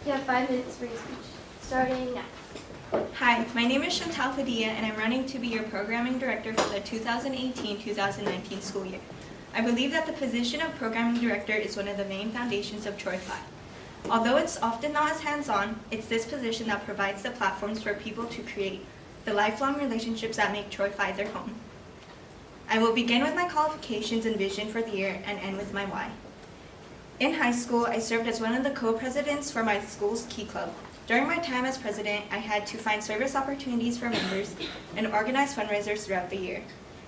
You have 5 minutes for your speech, starting now. Hi, my name is Chantell, Padilla, and I'm running to be your programming director for the 2018-2019 school year. I believe that the position of programming director is one of the main foundations of Troy 5. Although it's often not as hands-on, it's this position that provides the platforms for people to create the lifelong relationships that make Troy 5 their home. I will begin with my qualifications and vision for the year and end with my why. In high school, I served as one of the co-presidents for my school's Key Club. During my time as president, I had to find service opportunities for members and organize fundraisers throughout the year.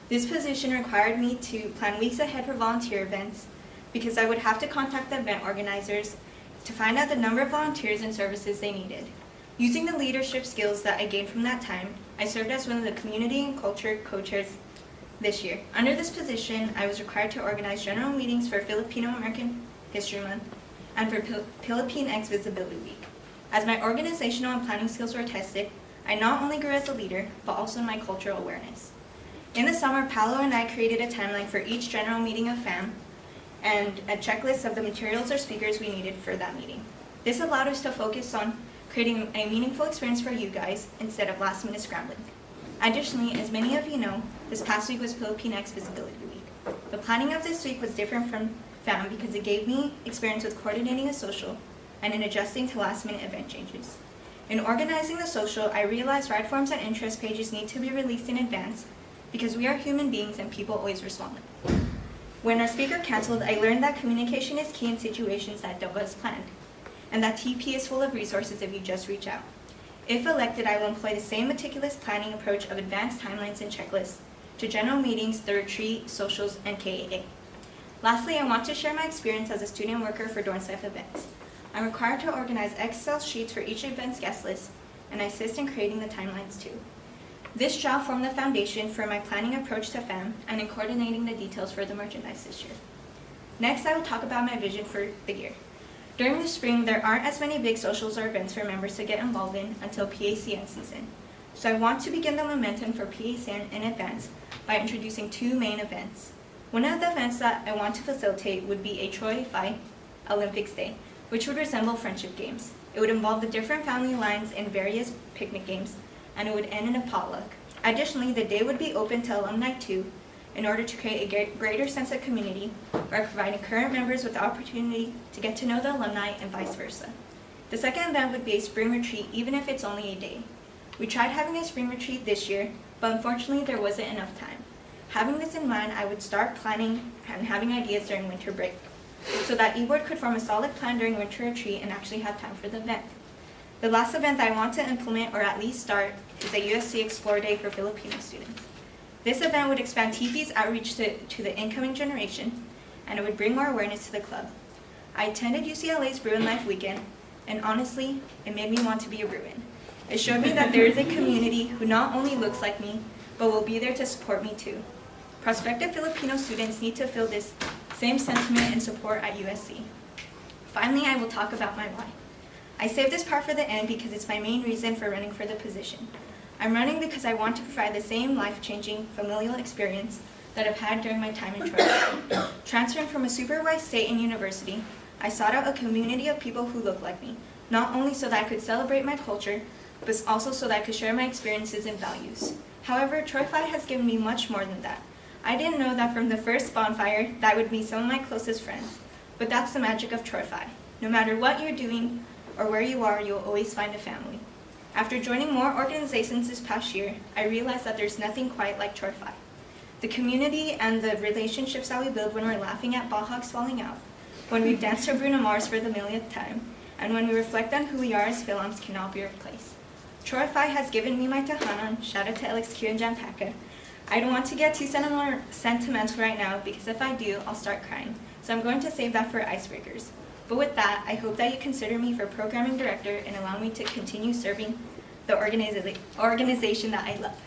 This position required me to plan weeks ahead for volunteer events because I would have to contact the event organizers to find out the number of volunteers and services they needed. Using the leadership skills that I gained from that time, I served as one of the community and culture co-chairs this year. Under this position, I was required to organize general meetings for Filipino American History Month and for Philippine X Visibility Week. As my organizational and planning skills were tested, I not only grew as a leader, but also in my cultural awareness. In the summer, Paolo and I created a timeline for each general meeting of FAM and a checklist of the materials or speakers we needed for that meeting. This allowed us to focus on creating a meaningful experience for you guys instead of last-minute scrambling. Additionally, as many of you know, this past week was Philippine X Visibility Week. The planning of this week was different from FAM because it gave me experience with coordinating a social and in adjusting to last-minute event changes. In organizing the social, I realized ride forms and interest pages need to be released in advance because we are human beings and people always respond. When our speaker canceled, I learned that communication is key in situations that don't go as planned, and that TP is full of resources if you just reach out. If elected, I will employ the same meticulous planning approach of advanced timelines and checklists to general meetings, the retreat, socials, and KAA. Lastly, I want to share my experience as a student worker for Dornsife events. I'm required to organize Excel sheets for each event's guest list, and I assist in creating the timelines too. This job formed the foundation for my planning approach to FAM and in coordinating the details for the merchandise this year. Next, I will talk about my vision for the year. During the spring, there aren't as many big socials or events for members to get involved in until PACN season. So I want to begin the momentum for PACN in advance by introducing 2 main events. One of the events that I want to facilitate would be a Troy 5 Olympics Day, which would resemble friendship games. It would involve the different family lines in various picnic games, and it would end in a potluck. Additionally, the day would be open to alumni too, in order to create a greater sense of community by providing current members with the opportunity to get to know the alumni and vice versa. The second event would be a spring retreat, even if it's only a day. We tried having a spring retreat this year, but unfortunately there wasn't enough time. Having this in mind, I would start planning and having ideas during winter break, so that eBoard could form a solid plan during winter retreat and actually have time for the event. The last event that I want to implement, or at least start, is a USC Explore Day for Filipino students. This event would expand TP's outreach to the incoming generation, and it would bring more awareness to the club. I attended UCLA's Bruin Life Weekend, and honestly, it made me want to be a Bruin. It showed me that there is a community who not only looks like me, but will be there to support me too. Prospective Filipino students need to feel this same sentiment and support at USC. Finally, I will talk about my why. I saved this part for the end because it's my main reason for running for the position. I'm running because I want to provide the same life-changing familial experience that I've had during my time in Troy. Transferring from a supervised state and university, I sought out a community of people who look like me, not only so that I could celebrate my culture, but also so that I could share my experiences and values. However, Troy 5 has given me much more than that. I didn't know that from the first bonfire, that would be some of my closest friends. But that's the magic of Troy 5. No matter what you're doing or where you are, you'll always find a family. After joining more organizations this past year, I realized that there's nothing quite like Troy 5. The community and the relationships that we build when we're laughing at ball hogs falling out, when we dance to Bruno Mars for the millionth time, and when we reflect on who we are as Philams cannot be replaced. Troy 5 has given me my tahanan, shout out to LXQ and Jampaka. I don't want to get too sentimental right now because if I do, I'll start crying. So I'm going to save that for icebreakers. But with that, I hope that you consider me for programming director and allow me to continue serving the organization that I love.